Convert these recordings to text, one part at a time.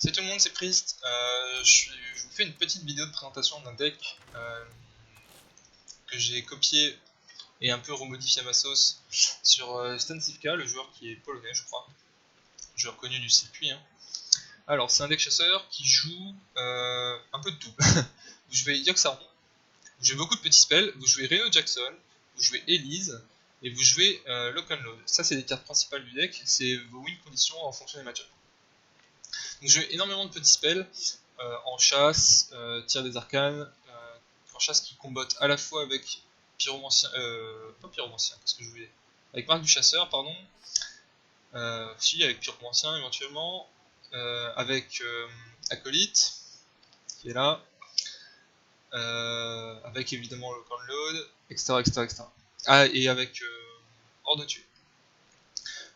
Salut tout le monde, c'est Priest. Je vous fais une petite vidéo de présentation d'un deck que j'ai copié et un peu remodifié à ma sauce sur Stan Cifka, le joueur qui est polonais, je crois. Joueur connu du circuit. Hein. Alors, c'est un deck chasseur qui joue un peu de tout. Vous jouez Yogg-Saron, vous jouez beaucoup de petits spells, vous jouez Reno Jackson, vous jouez Elise et vous jouez Lock and Load. Ça, c'est les cartes principales du deck, c'est vos win conditions en fonction des match-ups. Donc je joue énormément de petits spells en chasse, tir des arcanes, en chasse qui combattent à la fois avec pyromancien, pas pyromancien, qu'est-ce que je voulais, avec marque du chasseur, pardon, si avec pyromancien éventuellement, avec acolyte qui est là, avec évidemment le corn load, etc., etc. Ah, et avec hors de tuer.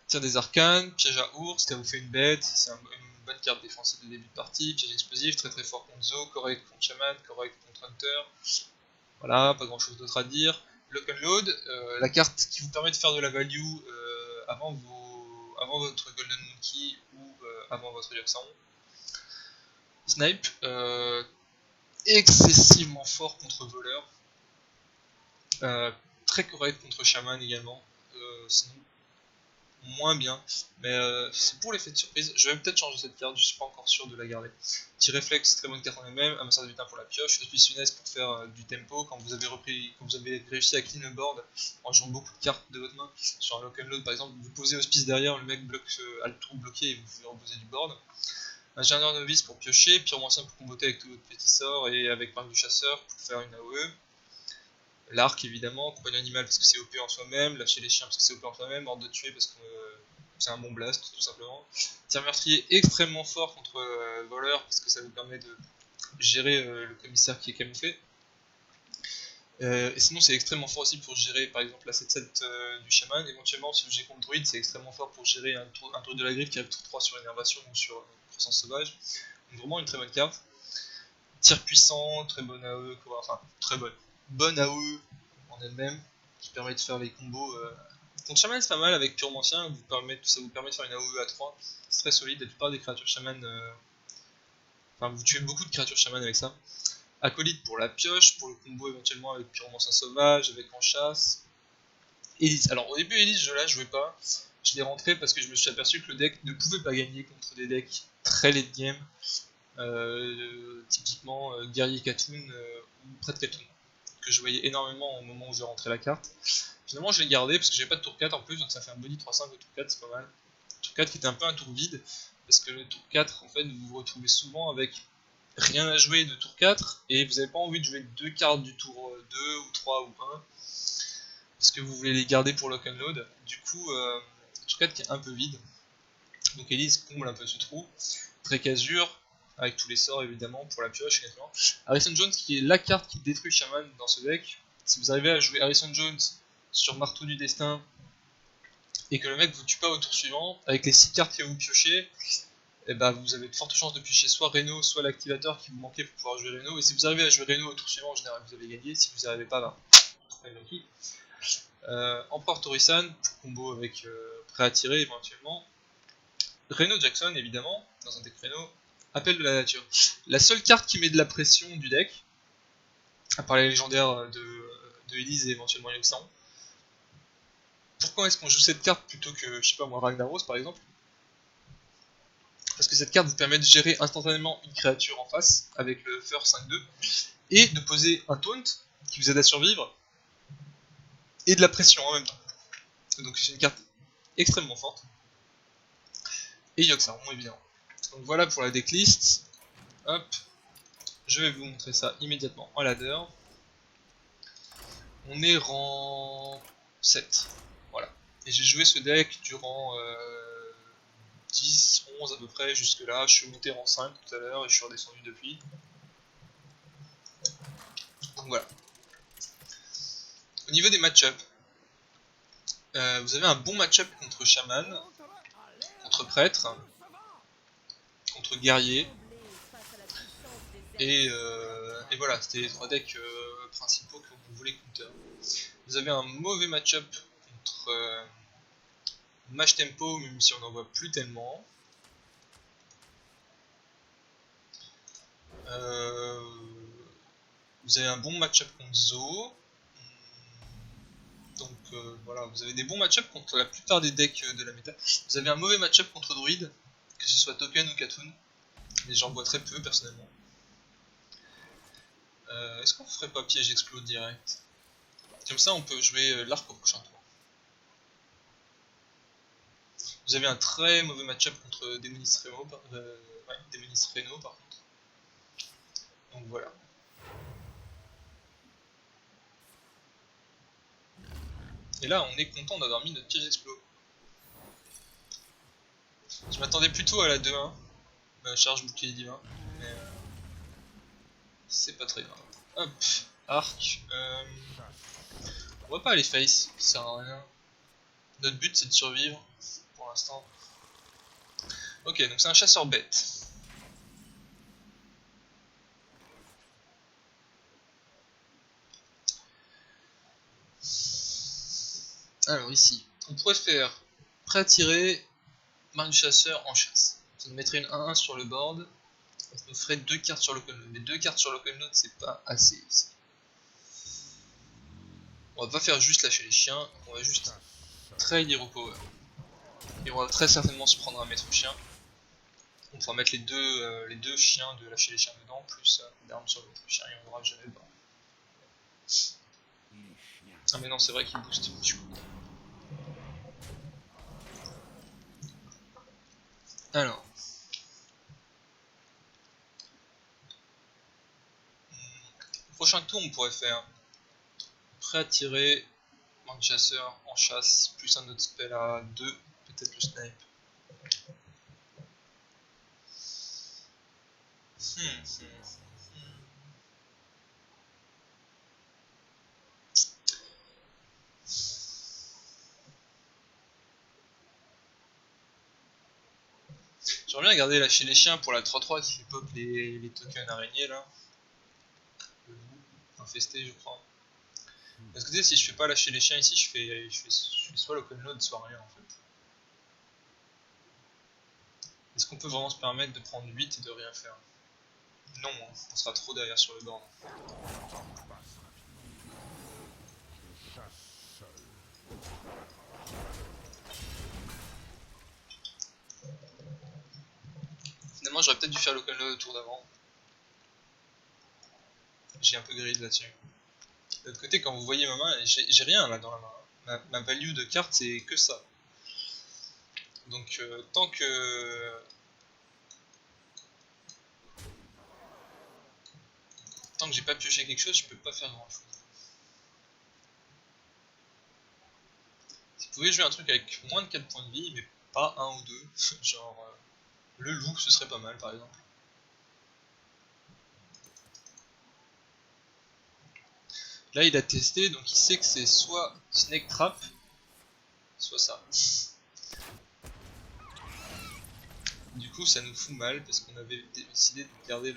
Tir des arcanes, piège à ours, ça vous fait une bête, c'est une bonne carte défensive de début de partie, piège explosif, très très fort contre Zo, correct contre Shaman, correct contre Hunter, voilà, pas grand chose d'autre à dire. Lock and Load, la carte qui vous permet de faire de la value avant votre Golden Monkey ou avant votre Yogg-Saron. Snipe, excessivement fort contre voleur, très correct contre Shaman également, sinon moins bien, mais c'est pour l'effet de surprise. Je vais peut-être changer cette carte, je suis pas encore sûr de la garder. Petit réflexe, très bonne carte en elle-même, Amasseur de butin pour la pioche, Hospice Funeste pour faire du tempo quand vous avez réussi à clean le board en jouant beaucoup de cartes de votre main. Sur un lock and load par exemple, vous posez Hospice derrière, le mec a le tour bloqué et vous pouvez reposer du board. Ingénieur novice pour piocher, pyromancien pour comboter avec tous vos petits sorts et avec marque du chasseur pour faire une AOE. L'arc évidemment, compagnon animal parce que c'est OP en soi-même, lâcher les chiens parce que c'est OP en soi-même, ordre de tuer parce que c'est un bon blast tout simplement. Tir meurtrier extrêmement fort contre voleur parce que ça vous permet de gérer le commissaire qui est camouflé. Et sinon c'est extrêmement fort aussi pour gérer par exemple la 7-7 du chaman. Éventuellement si vous jouez contre druide c'est extrêmement fort pour gérer un druide de la griffe qui arrive tour 3 sur énervation ou sur croissance sauvage. Donc vraiment une très bonne carte. Tir puissant, très bonne AOE, enfin très bonne AOE en elle-même, qui permet de faire les combos. Contre Shaman c'est pas mal, avec Pyromancien, ça vous permet de faire une AOE à 3, c'est très solide, la plupart des créatures Shaman, enfin vous tuez beaucoup de créatures Shaman avec ça. Acolyte pour la pioche, pour le combo éventuellement avec Pyromancien sauvage, avec en chasse. Elise, alors au début Elise je la jouais pas, je l'ai rentré parce que je me suis aperçu que le deck ne pouvait pas gagner contre des decks très late game. Typiquement guerrier Katoon ou prêtre Katoon que je voyais énormément au moment où j'ai rentré la carte. Finalement je l'ai gardé parce que j'avais pas de tour 4 en plus, donc ça fait un body 3-5 au tour 4, c'est pas mal. Tour 4 qui était un peu un tour vide, parce que le tour 4 en fait vous vous retrouvez souvent avec rien à jouer de tour 4 et vous avez pas envie de jouer deux cartes du tour 2 ou 3 ou 1 parce que vous voulez les garder pour lock and load. Du coup tour 4 qui est un peu vide, donc Elise comble un peu ce trou. Très casure, avec tous les sorts évidemment pour la pioche également. Harrison Jones qui est la carte qui détruit Shaman dans ce deck. Si vous arrivez à jouer Harrison Jones sur Marteau du Destin et que le mec vous tue pas au tour suivant, avec les 6 cartes que vous piochez, et bah vous avez de fortes chances de piocher soit Reno, soit l'activateur qui vous manquait pour pouvoir jouer Reno. Et si vous arrivez à jouer Reno au tour suivant, en général vous avez gagné. Si vous n'y arrivez pas, bah pas gagné. Empereur Torisan pour combo avec prêt à tirer éventuellement. Reno Jackson évidemment, dans un deck Reno. Appel de la nature. La seule carte qui met de la pression du deck, à part les légendaires de Elise et éventuellement Yogg-Saron. Pourquoi est-ce qu'on joue cette carte plutôt que, je sais pas moi, Ragnaros par exemple? Parce que cette carte vous permet de gérer instantanément une créature en face, avec le Fur 5-2, et de poser un taunt qui vous aide à survivre, et de la pression en même temps. Donc c'est une carte extrêmement forte. Et Yogg-Saron évidemment. Donc voilà pour la decklist. Hop, je vais vous montrer ça immédiatement en ladder. On est rang 7. Voilà. Et j'ai joué ce deck durant 10, 11 à peu près, jusque là. Je suis monté rang 5 tout à l'heure et je suis redescendu depuis. Donc voilà. Au niveau des match-up, vous avez un bon match-up contre Shaman, contre Prêtre, contre Guerrier. Et voilà, c'était les 3 decks principaux que vous voulez counter. Vous avez un mauvais match-up contre Match Tempo, même si on n'en voit plus tellement. Vous avez un bon match-up contre Zo. Donc voilà, vous avez des bons match-up contre la plupart des decks de la méta. Vous avez un mauvais match-up contre Druid, que ce soit Token ou Katoon. Mais j'en vois très peu personnellement. Est-ce qu'on ferait pas piège explode direct? Comme ça on peut jouer l'arc au prochain tour. Vous avez un très mauvais match-up contre Démonis Reno par contre. Donc voilà. Et là on est content d'avoir mis notre piège explo. Je m'attendais plutôt à la 2-1, charge bouclier divin, mais c'est pas très grave. Hop, arc. On va pas aller face, ça sert à rien. Notre but c'est de survivre pour l'instant. Ok, donc c'est un chasseur bête. Alors ici, on pourrait faire prêt à tirer, marque du chasseur en chasse. Ça nous mettrait une 1-1 sur le board. Ça nous ferait 2 cartes sur local node. Mais 2 cartes sur local node c'est pas assez ici. On va pas faire juste lâcher les chiens, on va juste trade Hero Power. Et on va très certainement se prendre un maître chien. On pourra mettre les deux chiens de lâcher les chiens dedans, plus d'armes sur le maître chien et on n'aura jamais le bas. Ah mais non, c'est vrai qu'il booste. Alors. Prochain tour, on pourrait faire prêt à tirer, marque chasseur en chasse, plus un autre spell à 2, peut-être le snipe. J'aimerais bien garder lâcher les chiens pour la 3-3 qui fait pop les tokens araignées là. Le loup infesté je crois. Parce que tu sais, si je fais pas lâcher les chiens ici, je fais soit local node, soit rien en fait. Est-ce qu'on peut vraiment se permettre de prendre 8 et de rien faire? Non, hein, on sera trop derrière sur le board. Finalement, j'aurais peut-être dû faire local node au tour d'avant. J'ai un peu grid là-dessus. De l'autre côté, quand vous voyez ma main, j'ai rien là dans la main. Ma value de carte, c'est que ça. Donc, tant que j'ai pas pioché quelque chose, je peux pas faire grand chose. Si vous pouvez jouer un truc avec moins de 4 points de vie, mais pas 1 ou 2, genre le loup, ce serait pas mal par exemple. Là, il a testé, donc il sait que c'est soit Snake Trap, soit ça. Du coup, ça nous fout mal parce qu'on avait décidé de garder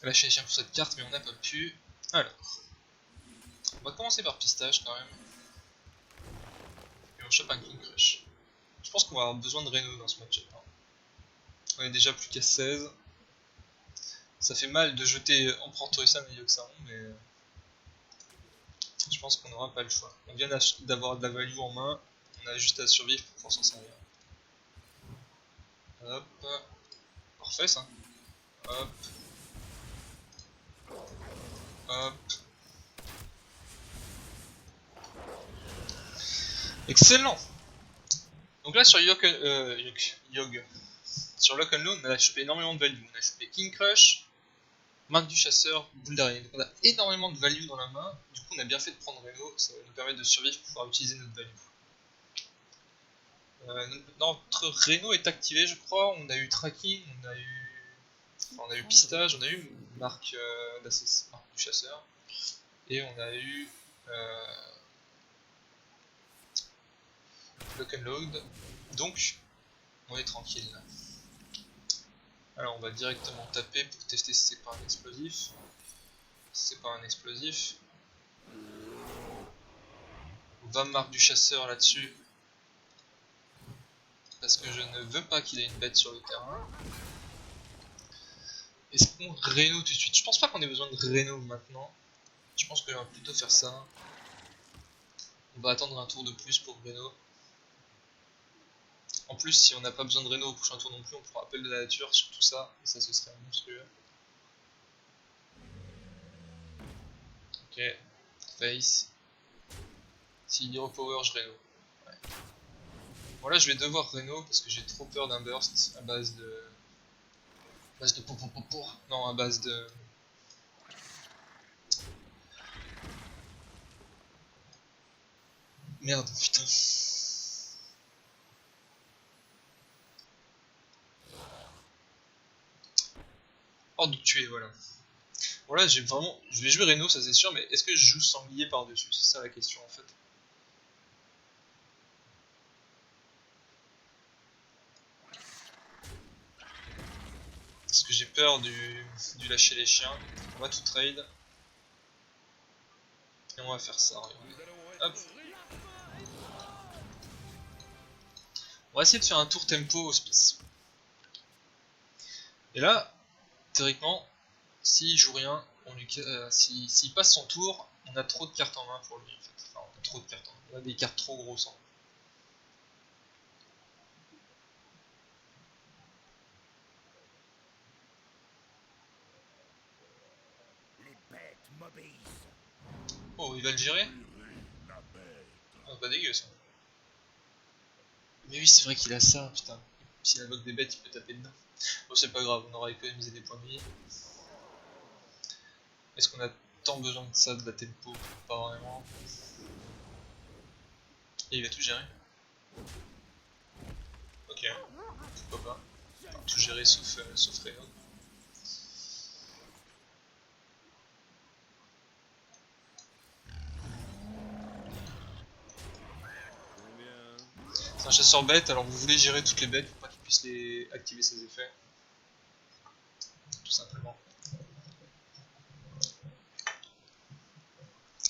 lâcher les chiens pour cette carte, mais on n'a pas pu. Alors, on va commencer par Pistage quand même. Et on chope un King Crush. Je pense qu'on va avoir besoin de Reno dans ce match-up. Hein. On est déjà plus qu'à 16. Ça fait mal de jeter Empereur Torissan et Yogg-Saron, mais je pense qu'on n'aura pas le choix. On vient d'avoir de la value en main, on a juste à survivre pour pouvoir s'en servir. Hop, parfait ça. Hop, hop. Excellent. Donc là sur Yogg, sur Lock and Load, on a chopé énormément de value. On a chopé King Crush, marque du chasseur, boule d'araignée. Donc on a énormément de value dans la main. Du coup on a bien fait de prendre Reno, ça va nous permettre de survivre pour pouvoir utiliser notre value. Notre Reno est activé je crois, on a eu tracking, on a eu pistage, on a eu marque, marque du chasseur, et on a eu lock and load, donc on est tranquille. Alors on va directement taper pour tester si c'est pas un explosif. Si c'est pas un explosif, on va marque du chasseur là-dessus. parce que je ne veux pas qu'il ait une bête sur le terrain. Est-ce qu'on réno tout de suite? Je pense pas qu'on ait besoin de réno maintenant. Je pense qu'on va plutôt faire ça. On va attendre un tour de plus pour réno. En plus, si on n'a pas besoin de réno au prochain tour non plus, on pourra appel de la nature sur tout ça, et ça ce serait monstrueux. Ok, face. S'il y repower, je réno. Ouais. Bon là je vais devoir réno parce que j'ai trop peur d'un burst à base de... Non, à base de... Merde, putain. Hors de tuer, voilà. Bon là j'ai vraiment... Je vais jouer Reno, ça c'est sûr, mais est-ce que je joue Sanglier par-dessus? C'est ça la question en fait. Parce que j'ai peur du lâcher les chiens. On va tout trade. Et on va faire ça, hop. On va essayer de faire un tour tempo au hospice. Et là, théoriquement, s'il joue rien, s'il passe son tour, on a trop de cartes en main pour lui en fait. Enfin, on a trop de cartes en main. On a des cartes trop grosses en main. Oh, il va le gérer? Oh, pas dégueu ça. Mais oui, c'est vrai qu'il a ça, putain. S'il invoque des bêtes, il peut taper dedans. Bon, c'est pas grave, on aura économisé des points de vie. Est-ce qu'on a tant besoin de ça, de la tempo? Pas vraiment. Et il va tout gérer. Ok, pourquoi pas. Enfin, tout gérer sauf Reno. C'est un chasseur bête, alors vous voulez gérer toutes les bêtes pour pas qu'il puisse activer ses effets. Tout simplement.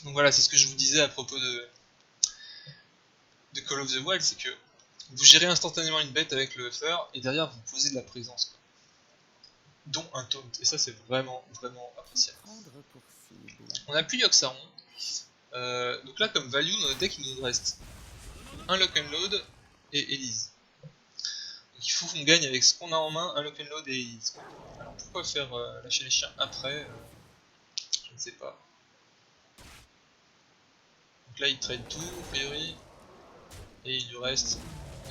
Donc voilà, c'est ce que je vous disais à propos de Call of the Wild, c'est que vous gérez instantanément une bête avec le buffer et derrière vous posez de la présence, quoi. Dont un taunt, et ça c'est vraiment appréciable. On n'a plus Yogg-Saron, donc là comme value dans notre deck il nous reste un lock and load et Elise. Donc il faut qu'on gagne avec ce qu'on a en main, un lock and load et Elise. Alors pourquoi faire lâcher les chiens après, je ne sais pas. Donc là il trade tout a priori, et il lui reste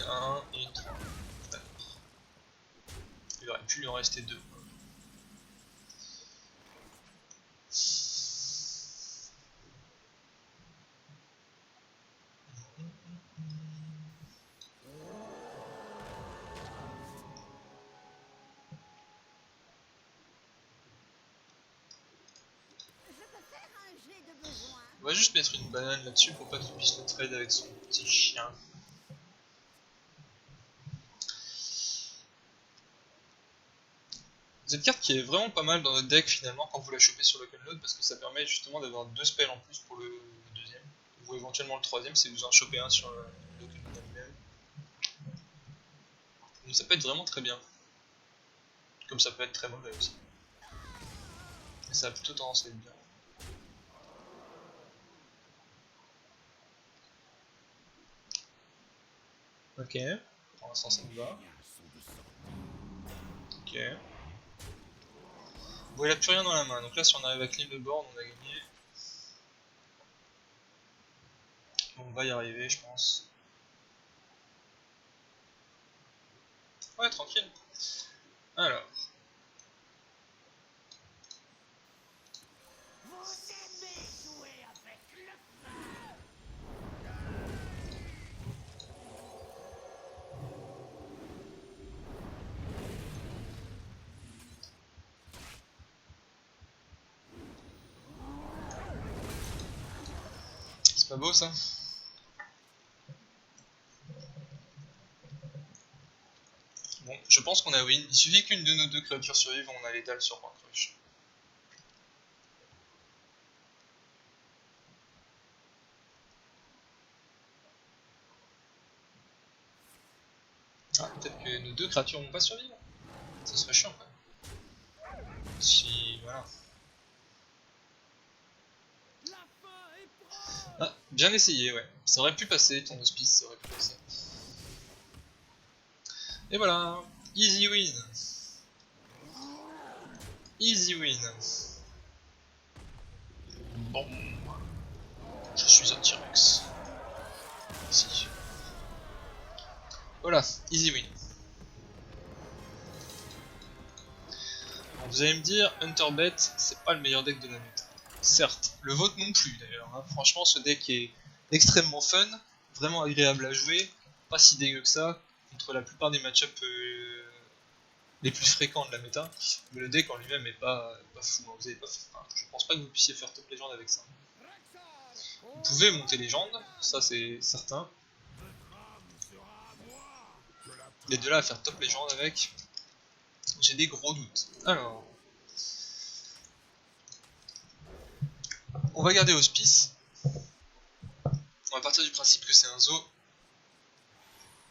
un 1 et une 3. D'accord. Il aurait pu lui en rester 2. On va juste mettre une banane là-dessus pour pas qu'il puisse le trade avec son petit chien. Cette carte qui est vraiment pas mal dans notre deck finalement quand vous la chopez sur Lock and Load parce que ça permet justement d'avoir 2 spells en plus pour le deuxième, ou éventuellement le troisième si vous en chopez un sur le Lock and Load lui-même. Donc ça peut être vraiment très bien. Comme ça peut être très mauvais aussi. Mais ça a plutôt tendance à être bien. Ok, pour l'instant ça me va. Ok. Bon, il a plus rien dans la main, donc là si on arrive à clean le board, on a gagné. On va y arriver, je pense. Ouais, tranquille. Alors. C'est pas beau ça? Bon, je pense qu'on a win. Il suffit qu'une de nos deux créatures survive, on a l'étal sur Point Crush. Ah, peut-être que nos deux créatures vont pas survivre. Ça serait chiant quand même. Si, voilà. Ah, bien essayé, ouais. Ça aurait pu passer, ton hospice, ça aurait pu passer. Et voilà, easy win. Easy win. Bon, je suis un T-Rex. Si. Voilà, easy win. Alors, vous allez me dire, Hunterbet, c'est pas le meilleur deck de la méta. Certes, le vôtre non plus d'ailleurs. Hein. Franchement, ce deck est extrêmement fun, vraiment agréable à jouer, pas si dégueu que ça, contre la plupart des match-ups les plus fréquents de la méta. Mais le deck en lui-même est pas fou. Hein. Vous avez pas, enfin, je pense pas que vous puissiez faire top légende avec ça. Vous pouvez monter légende, ça c'est certain. Les deux là à faire top légende avec, j'ai des gros doutes. Alors, on va garder Hospice. On va partir du principe que c'est un zoo.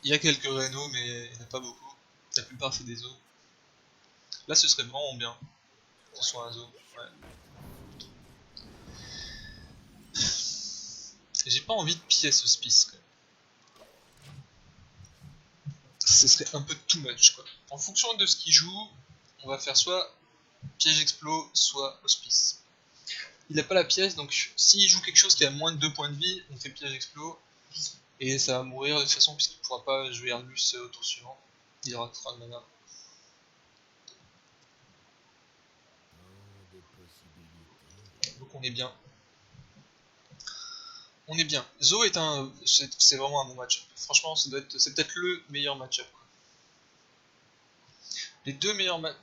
Il y a quelques rénaux, mais il n'y en a pas beaucoup. La plupart c'est des zoos. Là ce serait vraiment bien que ce soit un zoo. Ouais. J'ai pas envie de pièce Hospice quand même. Ce serait un peu too much quoi. En fonction de ce qu'il joue, on va faire soit piège explos, soit Hospice. Il n'a pas la pièce, donc s'il joue quelque chose qui a moins de 2 points de vie, on fait piège explos. Et ça va mourir de toute façon puisqu'il ne pourra pas jouer Argus au tour suivant. Il aura 3 de mana. Donc on est bien. On est bien. Zo est un. C'est vraiment un bon match-up. Franchement, c'est peut-être le meilleur match-up. Les deux meilleurs match.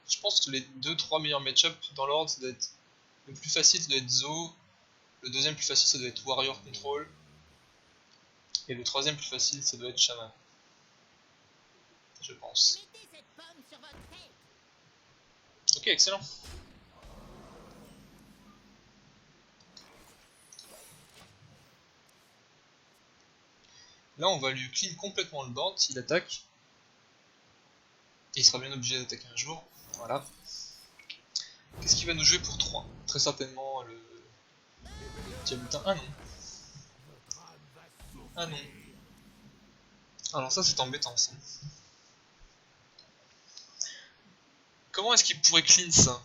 Je pense que les 2-3 meilleurs match-up dans l'ordre, ça doit être. Le plus facile, ça doit être Zo. Le deuxième plus facile, ça doit être Warrior Control. Et le troisième plus facile, ça doit être Shaman. Je pense. Ok, excellent. Là, on va lui clean complètement le board s'il attaque. Et il sera bien obligé d'attaquer un jour. Voilà. Qu'est-ce qu'il va nous jouer pour 3? Très certainement le Diabutin. Ah non. Ah non. Alors ça, c'est embêtant ça. Comment est-ce qu'il pourrait clean ça?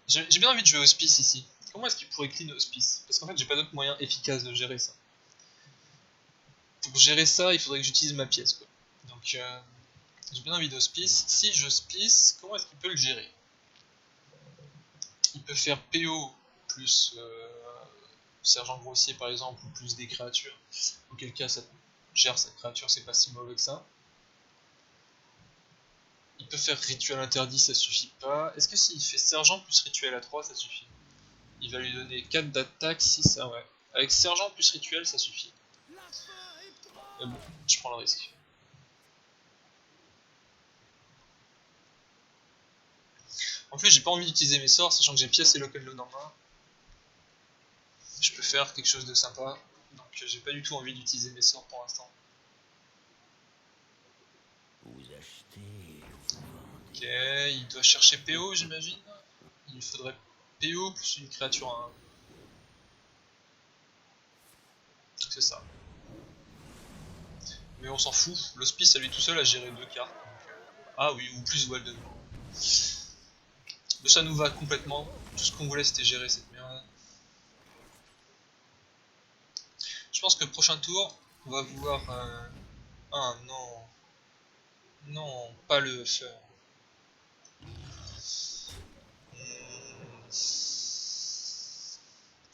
J'ai bien envie de jouer Hospice ici. Comment est-ce qu'il pourrait clean Hospice? Parce qu'en fait, j'ai pas d'autre moyen efficace de gérer ça. Pour gérer ça, il faudrait que j'utilise ma pièce quoi. Donc, j'ai bien envie d'Hospice. Si je Hospice, comment est-ce qu'il peut le gérer? Il peut faire PO plus sergent grossier par exemple, ou plus des créatures. Auquel cas, ça gère cette créature, c'est pas si mauvais que ça. Il peut faire rituel interdit, ça suffit pas. Est-ce que s'il fait sergent plus rituel à 3, ça suffit? Il va lui donner 4 d'attaque, 6, ah ouais. Avec sergent plus rituel, ça suffit. Mais bon, je prends le risque. En plus, j'ai pas envie d'utiliser mes sorts, sachant que j'ai pièce et local load en main. Je peux faire quelque chose de sympa, donc j'ai pas du tout envie d'utiliser mes sorts pour l'instant. Ok, il doit chercher PO, j'imagine. Il lui faudrait PO plus une créature à 1. C'est ça. Mais on s'en fout, l'hospice à lui tout seul a géré 2 cartes. Donc, ah oui, ou plus Walden. Mais ça nous va complètement. Tout ce qu'on voulait c'était gérer cette merde. Je pense que le prochain tour, on va vouloir... Ah non. Non, pas le faire.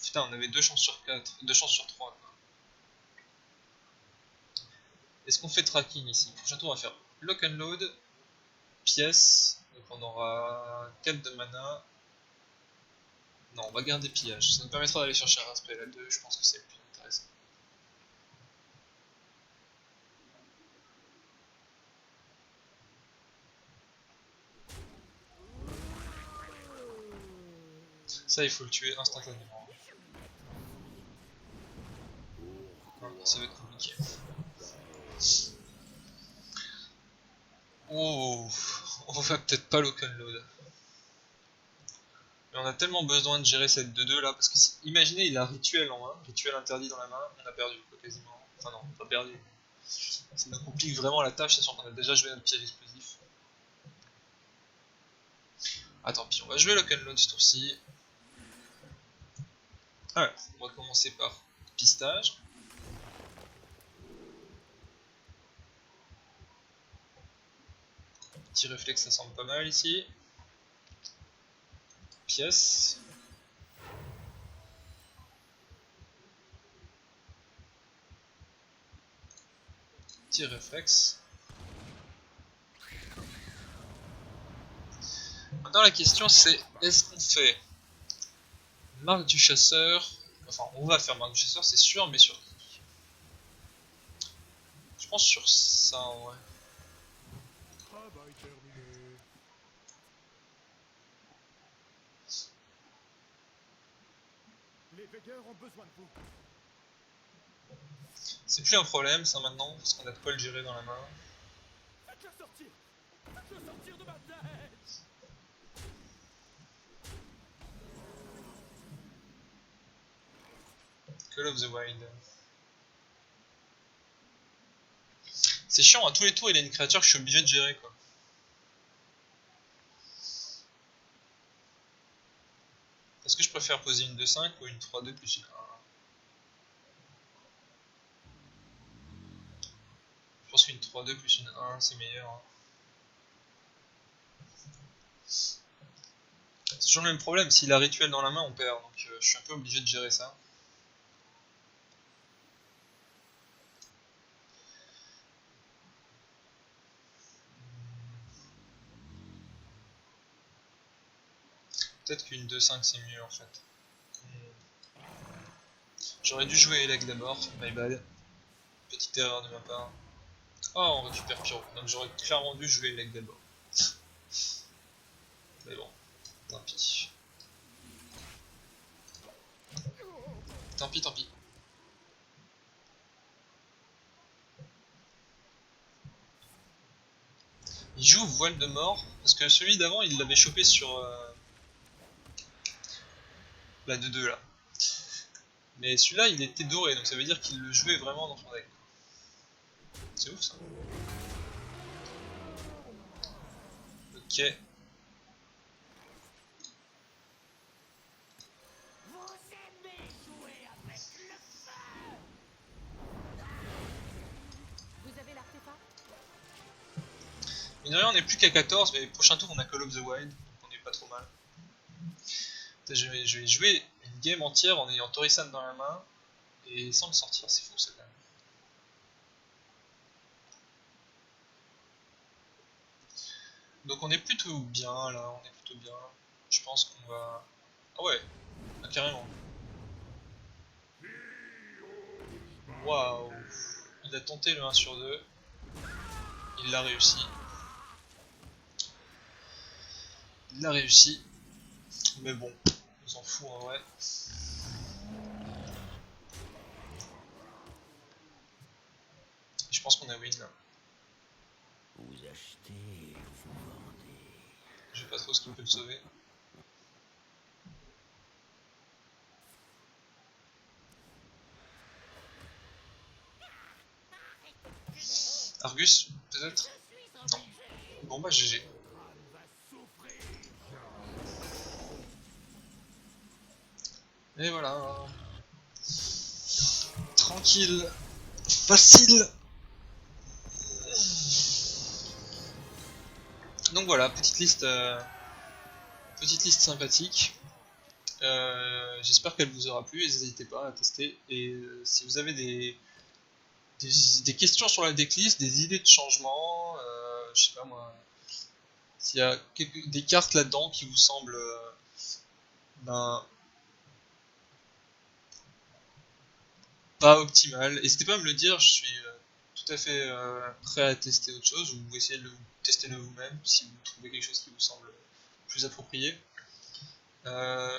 Putain, on avait 2 chances sur 4. 2 chances sur 3. Est-ce qu'on fait tracking ici? Le prochain tour, on va faire lock and load, pièce. Donc on aura 4 de mana. Non, on va garder pillage. Ça nous permettra d'aller chercher un spell à 2. Je pense que c'est le plus intéressant. Ça, il faut le tuer instantanément. Non, ça va être compliqué. Oh, on va peut-être pas l'open load. Mais on a tellement besoin de gérer cette 2-2 là, parce que imaginez, il a rituel en main, rituel interdit dans la main, on a perdu quoi, quasiment. Enfin non, pas perdu. Ça nous complique vraiment la tâche, sachant qu'on a déjà joué notre piège explosif. Ah tant pis, on va jouer l'open load ce tour-ci. Alors, on va commencer par pistage. Petit réflexe, ça semble pas mal ici. Pièce. Petit réflexe. Maintenant la question c'est, est-ce qu'on fait marque du chasseur? Enfin, on va faire marque du chasseur, c'est sûr, mais sur qui? Je pense sur ça, ouais. Travail terminé. Les veilleurs ont besoin de vous. C'est plus un problème ça maintenant, parce qu'on a de quoi le gérer dans la main. Faites-le sortir. Faites-le sortir de ma tête. Call of the Wild. C'est chiant, à tous les tours il a une créature que je suis obligé de gérer quoi. Est-ce que je préfère poser une 2-5 ou une 3-2 plus une 1? Je pense qu'une 3-2 plus une 1 c'est meilleur. Hein. C'est toujours le même problème, s'il a rituel dans la main on perd, donc je suis un peu obligé de gérer ça. Peut-être qu'une 2-5 c'est mieux en fait. J'aurais dû jouer Elec d'abord, my bad. Petite erreur de ma part. Oh, on récupère Pyro, donc j'aurais clairement dû jouer Elec d'abord. Mais bon, tant pis. Tant pis, tant pis. Il joue Voile de mort, parce que celui d'avant il l'avait chopé sur la 2-2 là. Mais celui-là il était doré, donc ça veut dire qu'il le jouait vraiment dans son deck. C'est ouf ça. Ok. Vous avez l'artefact? Mine de rien on est plus qu'à 14, mais prochain tour on a Call of the Wild, donc on est pas trop mal. Je vais jouer une game entière en ayant Torisan dans la main, et sans le sortir, c'est fou ça quand même. Donc on est plutôt bien là, on est plutôt bien. Je pense qu'on va... Ah ouais, ah, carrément. Waouh. Il a tenté le 1 sur 2. Il l'a réussi. Il l'a réussi. Mais bon, on s'en fout en vrai. Je pense qu'on a win là. Vous achetez, vous vendez. Je sais pas trop ce qui peut le sauver. Argus, peut-être? Non. Bon bah GG. Et voilà. Tranquille. Facile. Donc voilà, petite liste sympathique. J'espère qu'elle vous aura plu, n'hésitez pas à tester. Et si vous avez des questions sur la decklist, des idées de changement, je sais pas moi, s'il y a des cartes là-dedans qui vous semblent ben, pas optimales, n'hésitez pas à me le dire, je suis tout à fait prêt à tester autre chose, ou essayer de tester de vous-même si vous trouvez quelque chose qui vous semble plus approprié.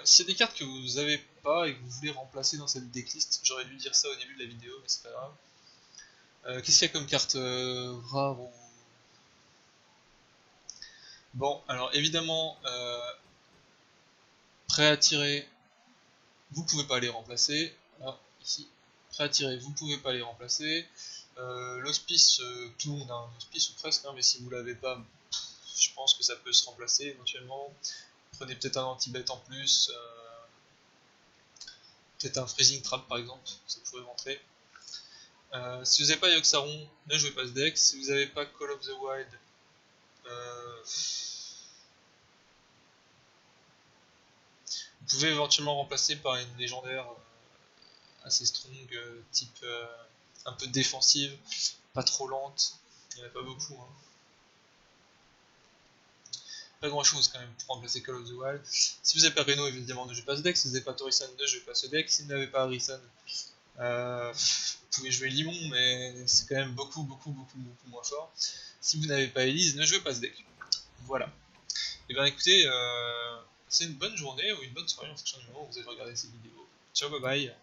S'il y a des cartes que vous n'avez pas et que vous voulez remplacer dans cette decklist, j'aurais dû dire ça au début de la vidéo, mais c'est pas grave. Qu'est-ce qu'il y a comme carte rare ou Bon, alors évidemment, prêt à tirer, vous pouvez pas les remplacer. Là, ici, prêt à tirer, vous pouvez pas les remplacer. L'hospice, tout le monde a un hospice ou presque, hein, mais si vous l'avez pas, je pense que ça peut se remplacer éventuellement. Prenez peut-être un anti-bet en plus, peut-être un freezing trap par exemple, ça pourrait rentrer. Si vous n'avez pas Yogg-Saron, ne jouez pas ce deck. Si vous n'avez pas Call of the Wild, vous pouvez éventuellement remplacer par une légendaire assez strong, type un peu défensive, pas trop lente. Il n'y en a pas beaucoup. Hein. Pas grand chose quand même pour remplacer Call of the Wild. Si vous n'avez pas Reno, évidemment ne jouez pas ce deck. Si vous n'avez pas Torison, ne jouez pas ce deck. Si vous n'avez pas Harrison, vous pouvez jouer Limon, mais c'est quand même beaucoup moins fort. Si vous n'avez pas Elise, ne jouez pas ce deck. Voilà. Et bien écoutez, c'est une bonne journée ou une bonne soirée en fonction du moment où vous avez regardé cette vidéo. Ciao, bye bye.